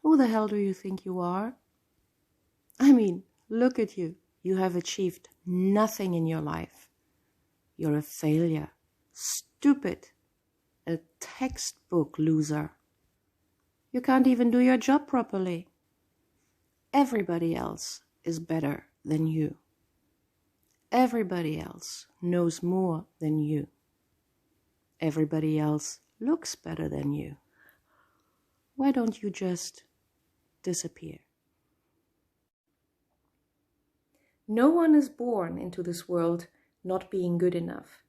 Who the hell do you think you are? I mean, look at you. You have achieved nothing in your life. You're a failure. Stupid. A textbook loser. You can't even do your job properly. Everybody else is better than you. Everybody else knows more than you. Everybody else looks better than you. Why don't you just disappear? No one is born into this world not being good enough.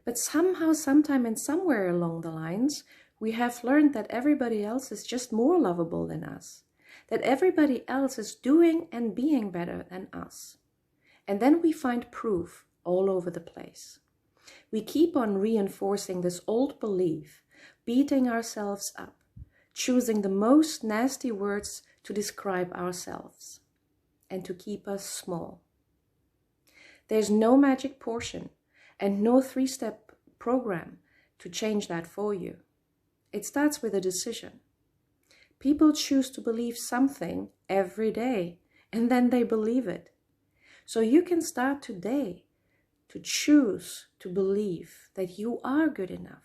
But somehow, sometime, and somewhere along the lines, we have learned that everybody else is just more lovable than us. That everybody else is doing and being better than us. And then we find proof all over the place. We keep on reinforcing this old belief, beating ourselves up, choosing the most nasty words to describe ourselves and to keep us small. There's no magic portion and no 3-step program to change that for you. It starts with a decision. People choose to believe something every day, and then they believe it. So you can start today to choose to believe that you are good enough.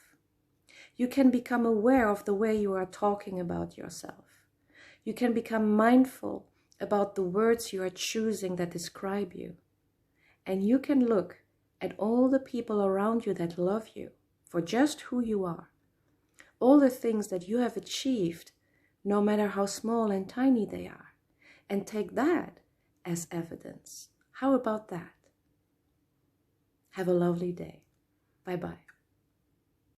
You can become aware of the way you are talking about yourself. You can become mindful about the words you are choosing that describe you. And you can look at all the people around you that love you for just who you are. All the things that you have achieved, no matter how small and tiny they are, and take that as evidence. How about that? Have a lovely day. Bye-bye.